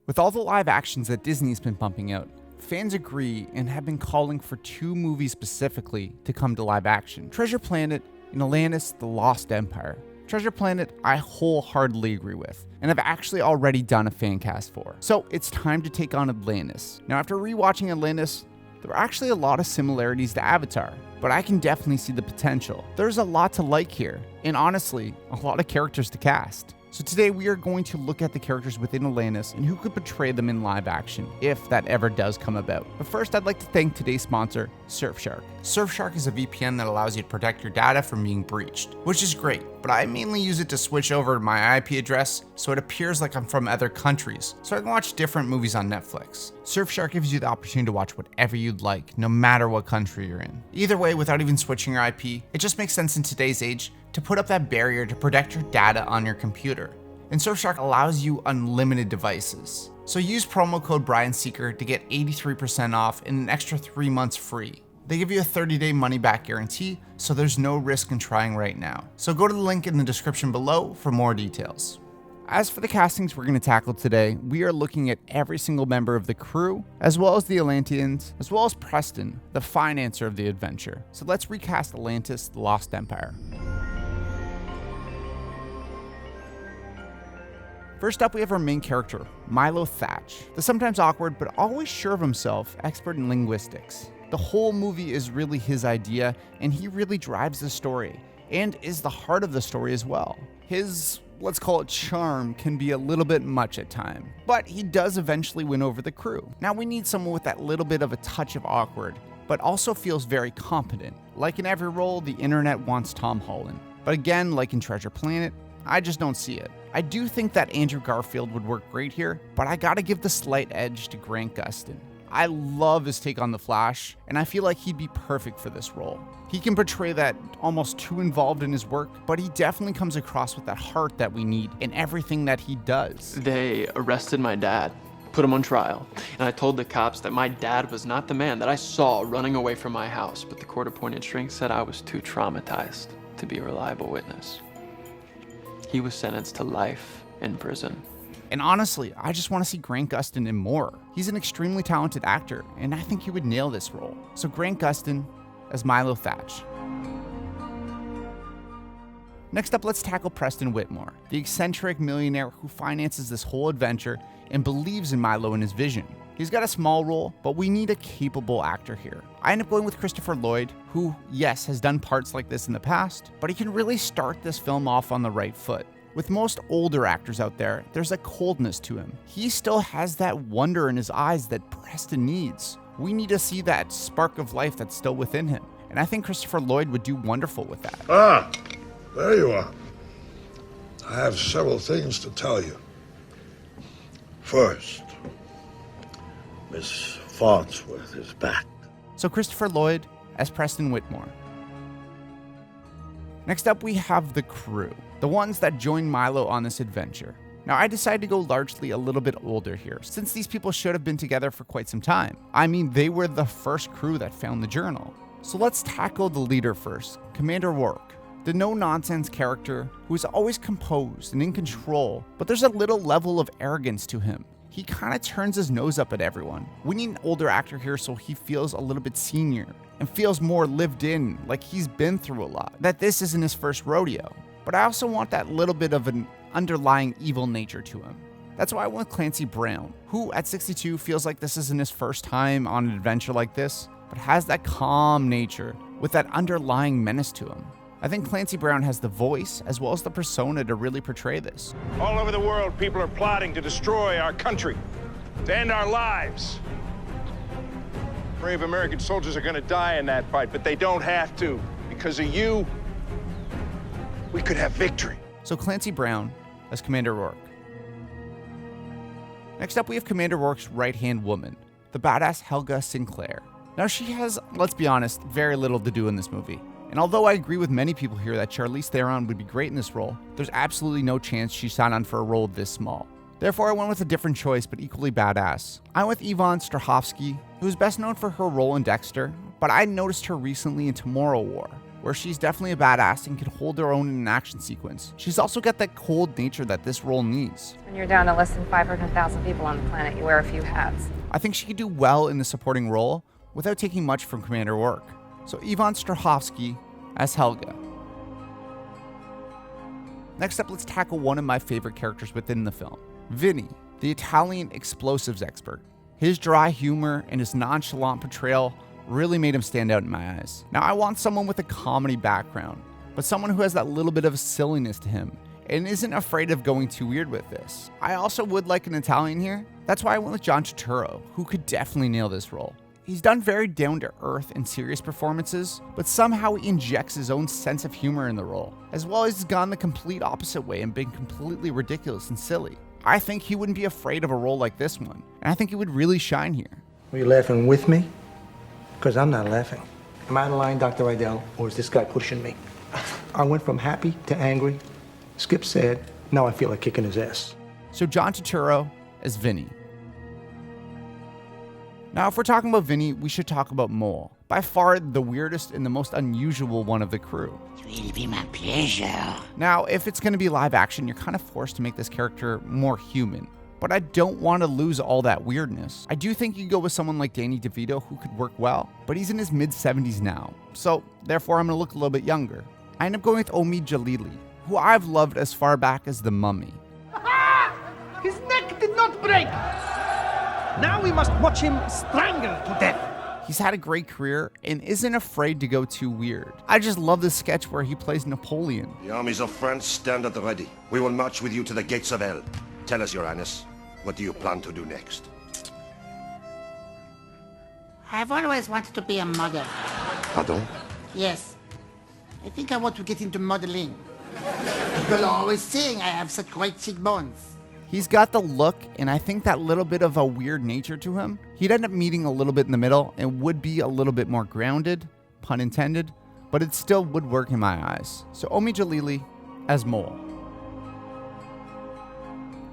With all the live actions that Disney's been pumping out, fans agree and have been calling for 2 movies specifically to come to live action: Treasure Planet and Atlantis: The Lost Empire. Treasure Planet, I wholeheartedly agree with, and I've actually already done a fan cast for. So it's time to take on Atlantis. Now, after rewatching Atlantis, there are actually a lot of similarities to Avatar, but I can definitely see the potential. There's a lot to like here, and honestly, a lot of characters to cast. So today we are going to look at the characters within Atlantis and who could portray them in live action, if that ever does come about. But first, I'd like to thank today's sponsor, Surfshark. Surfshark is a VPN that allows you to protect your data from being breached, which is great, but I mainly use it to switch over to my IP address so it appears like I'm from other countries, so I can watch different movies on Netflix. Surfshark gives you the opportunity to watch whatever you'd like, no matter what country you're in. Either way, without even switching your IP, it just makes sense in today's age to put up that barrier to protect your data on your computer. And Surfshark allows you unlimited devices. So use promo code BrianSeeker to get 83% off and an extra 3 months free. They give you a 30-day money-back guarantee, so there's no risk in trying right now. So go to the link in the description below for more details. As for the castings we're going to tackle today, we are looking at every single member of the crew, as well as the Atlanteans, as well as Preston, the financer of the adventure. So let's recast Atlantis: The Lost Empire. First up, we have our main character, Milo Thatch, the sometimes awkward but always sure of himself expert in linguistics. The whole movie is really his idea, and he really drives the story, and is the heart of the story as well. His, let's call it charm, can be a little bit much at times, but he does eventually win over the crew. Now we need someone with that little bit of a touch of awkward, but also feels very competent. Like in every role, the internet wants Tom Holland. But again, like in Treasure Planet, I just don't see it. I do think that Andrew Garfield would work great here, but I gotta give the slight edge to Grant Gustin. I love his take on the Flash, and I feel like he'd be perfect for this role. He can portray that almost too involved in his work, but he definitely comes across with that heart that we need in everything that he does. They arrested my dad, put him on trial, and I told the cops that my dad was not the man that I saw running away from my house, but the court-appointed shrink said I was too traumatized to be a reliable witness. He was sentenced to life in prison. And honestly, I just want to see Grant Gustin in more. He's an extremely talented actor, and I think he would nail this role. So Grant Gustin as Milo Thatch. Next up, let's tackle Preston Whitmore, the eccentric millionaire who finances this whole adventure and believes in Milo and his vision. He's got a small role, but we need a capable actor here. I end up going with Christopher Lloyd, who, yes, has done parts like this in the past, but he can really start this film off on the right foot. With most older actors out there, there's a coldness to him. He still has that wonder in his eyes that Preston needs. We need to see that spark of life that's still within him, and I think Christopher Lloyd would do wonderful with that. Ah, there you are. I have several things to tell you. First, Miss Farnsworth is back. So Christopher Lloyd as Preston Whitmore. Next up, we have the crew, the ones that join Milo on this adventure. Now, I decided to go largely a little bit older here, since these people should have been together for quite some time. I mean, they were the first crew that found the journal. So let's tackle the leader first, Commander Rourke, the no-nonsense character who is always composed and in control, but there's a little level of arrogance to him. He kind of turns his nose up at everyone. We need an older actor here so he feels a little bit senior and feels more lived in, like he's been through a lot, that this isn't his first rodeo. But I also want that little bit of an underlying evil nature to him. That's why I went with Clancy Brown, who at 62 feels like this isn't his first time on an adventure like this, but has that calm nature with that underlying menace to him. I think Clancy Brown has the voice as well as the persona to really portray this. All over the world, people are plotting to destroy our country, to end our lives. Brave American soldiers are gonna die in that fight, but they don't have to. Because of you, we could have victory. So Clancy Brown as Commander Rourke. Next up, we have Commander Rourke's right-hand woman, the badass Helga Sinclair. Now she has, let's be honest, very little to do in this movie. And although I agree with many people here that Charlize Theron would be great in this role, there's absolutely no chance she signed on for a role this small. Therefore, I went with a different choice, but equally badass. I went with Yvonne Strahovski, who is best known for her role in Dexter, but I noticed her recently in Tomorrow War. where she's definitely a badass and can hold her own in an action sequence. She's also got that cold nature that this role needs. When you're down to less than 500,000 people on the planet, you wear a few hats. I think she could do well in the supporting role without taking much from Commander Rourke. So Yvonne Strahovski as Helga. Next up, let's tackle one of my favorite characters within the film, Vinny, the Italian explosives expert. His dry humor and his nonchalant portrayal really made him stand out in my eyes. Now, I want someone with a comedy background, but someone who has that little bit of silliness to him and isn't afraid of going too weird with this. I also would like an Italian here. That's why I went with John Turturro, who could definitely nail this role. He's done very down-to-earth and serious performances, but somehow he injects his own sense of humor in the role, as well as he's gone the complete opposite way and been completely ridiculous and silly. I think he wouldn't be afraid of a role like this one, and I think he would really shine here. Are you laughing with me? Because I'm not laughing. Am I out of line, Dr. Idell, or is this guy pushing me? I went from happy to angry. Skip said, now I feel like kicking his ass. So John Turturro as Vinny. Now, if we're talking about Vinny, we should talk about Mole. By far the weirdest and the most unusual one of the crew. It will be my pleasure. Now, if it's going to be live action, you're kind of forced to make this character more human. But I don't want to lose all that weirdness. I do think you go with someone like Danny DeVito who could work well, but he's in his mid-70s now. So, therefore, I'm going to look a little bit younger. I end up going with Omid Jalili, who I've loved as far back as The Mummy. His neck did not break. Now we must watch him strangled to death. He's had a great career and isn't afraid to go too weird. I just love the sketch where he plays Napoleon. The armies of France stand at the ready. We will march with you to the gates of hell. Tell us, Your Highness, what do you plan to do next? I've always wanted to be a model. Pardon? Yes. I think I want to get into modeling. People are always saying I have such great cheekbones. He's got the look, and I think that little bit of a weird nature to him. He'd end up meeting a little bit in the middle and would be a little bit more grounded, pun intended, but it still would work in my eyes. So Omid Jalili as Mole.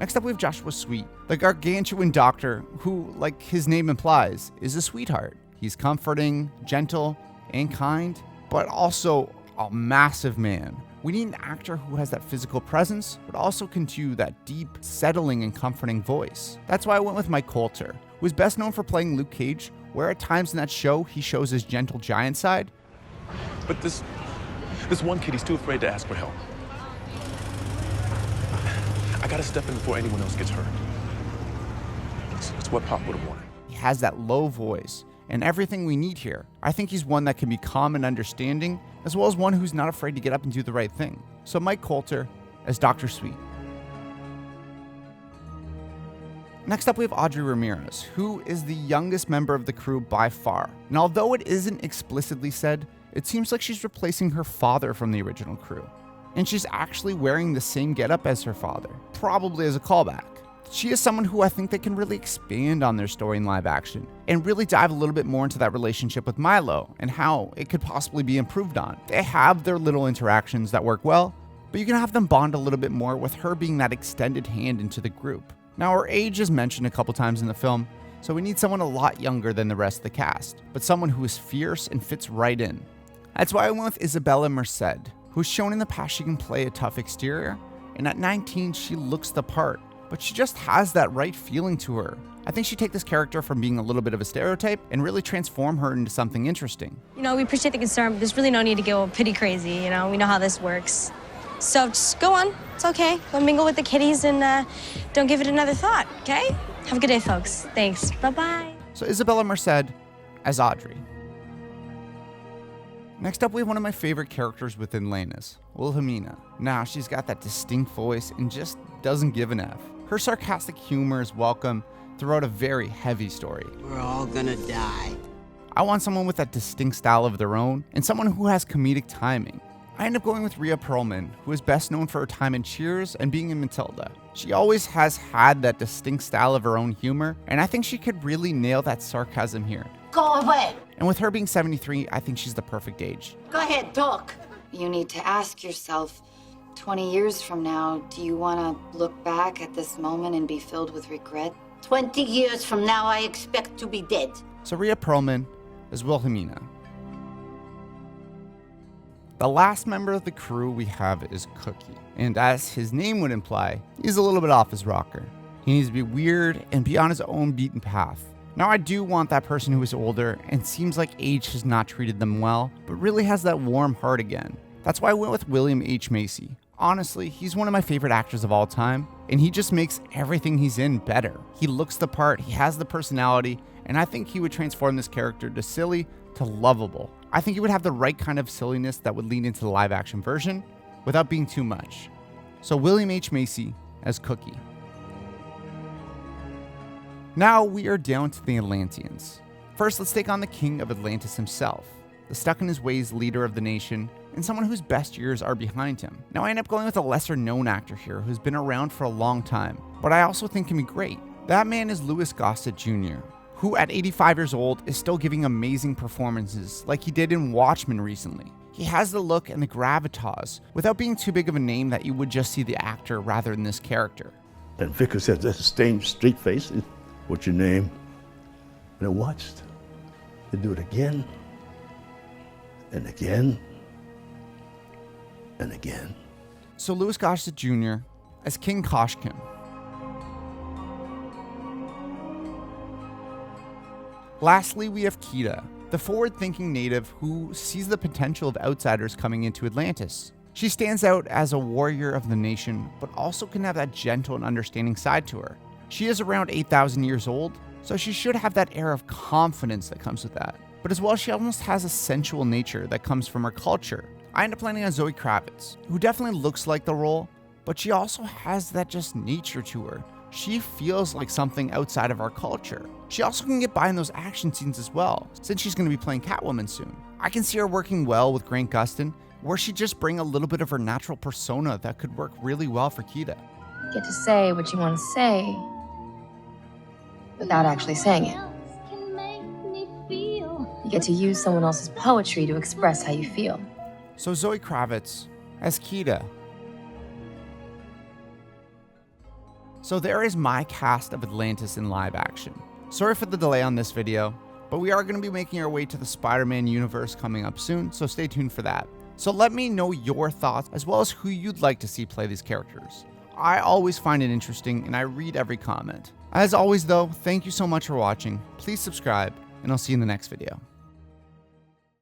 Next up, we have Joshua Sweet, the gargantuan doctor who, like his name implies, is a sweetheart. He's comforting, gentle, and kind, but also a massive man. We need an actor who has that physical presence, but also can do that deep, settling, and comforting voice. That's why I went with Mike Coulter, who is best known for playing Luke Cage, where at times in that show, he shows his gentle giant side. But this one kid, he's too afraid to ask for help. I gotta step in before anyone else gets hurt. It's what Pop would have wanted. He has that low voice and everything we need here. I think he's one that can be calm and understanding, as well as one who's not afraid to get up and do the right thing. So Mike Coulter as Dr. Sweet. Next up, we have Audrey Ramirez, who is the youngest member of the crew by far. And although it isn't explicitly said, it seems like she's replacing her father from the original crew. And she's actually wearing the same getup as her father, probably as a callback. She is someone who I think they can really expand on their story in live action and really dive a little bit more into that relationship with Milo and how it could possibly be improved on. They have their little interactions that work well, but you can have them bond a little bit more with her being that extended hand into the group. Now, her age is mentioned a couple times in the film, so we need someone a lot younger than the rest of the cast, but someone who is fierce and fits right in. That's why I went with Isabella Merced, who's shown in the past she can play a tough exterior, and at 19 she looks the part, but she just has that right feeling to her. I think she'd take this character from being a little bit of a stereotype and really transform her into something interesting. You know, we appreciate the concern, but there's really no need to go pretty crazy, you know? We know how this works. So just go on, it's okay. Go mingle with the kiddies and don't give it another thought, okay? Have a good day, folks. Thanks, bye-bye. So Isabella Merced as Audrey. Next up, we have one of my favorite characters within Atlantis, Wilhelmina. Now, she's got that distinct voice and just doesn't give an F. Her sarcastic humor is welcome throughout a very heavy story. We're all gonna die. I want someone with that distinct style of their own and someone who has comedic timing. I end up going with Rhea Pearlman, who is best known for her time in Cheers and being in Matilda. She always has had that distinct style of her own humor, and I think she could really nail that sarcasm here. Go away. And with her being 73, I think she's the perfect age. Go ahead, talk. You need to ask yourself, 20 years from now, do you want to look back at this moment and be filled with regret? 20 years from now, I expect to be dead. So Rhea Pearlman is Wilhelmina. The last member of the crew we have is Cookie, and as his name would imply, he's a little bit off his rocker. He needs to be weird and be on his own beaten path. Now I do want that person who is older and seems like age has not treated them well, but really has that warm heart again. That's why I went with William H. Macy. Honestly, he's one of my favorite actors of all time, and he just makes everything he's in better. He looks the part, he has the personality, and I think he would transform this character to silly to lovable. I think he would have the right kind of silliness that would lean into the live action version without being too much. So William H. Macy as Cookie. Now we are down to the Atlanteans. First, let's take on the king of Atlantis himself, the stuck-in-his-ways leader of the nation, and someone whose best years are behind him. Now I end up going with a lesser-known actor here who's been around for a long time, but I also think can be great. That man is Louis Gossett Jr., who at 85 years old is still giving amazing performances like he did in Watchmen recently. He has the look and the gravitas without being too big of a name that you would just see the actor rather than this character. And Vickers had that strange street face. What's your name? And I watched. They do it again, and again, and again. So Louis Gossett Jr. as King Kashekim. Lastly, we have Kida, the forward-thinking native who sees the potential of outsiders coming into Atlantis. She stands out as a warrior of the nation, but also can have that gentle and understanding side to her. She is around 8,000 years old, so she should have that air of confidence that comes with that. But as well, she almost has a sensual nature that comes from her culture. I end up landing on Zoe Kravitz, who definitely looks like the role, but she also has that just nature to her. She feels like something outside of our culture. She also can get by in those action scenes as well, since she's going to be playing Catwoman soon. I can see her working well with Grant Gustin, where she just bring a little bit of her natural persona that could work really well for Kida. You get to say what you want to say without actually saying it. You get to use someone else's poetry to express how you feel. So Zoe Kravitz as Kida. So there is my cast of Atlantis in live action. Sorry for the delay on this video, but we are going to be making our way to the Spider-Man universe coming up soon, so stay tuned for that. So let me know your thoughts as well as who you'd like to see play these characters. I always find it interesting and I read every comment. As always though, thank you so much for watching. Please subscribe and I'll see you in the next video.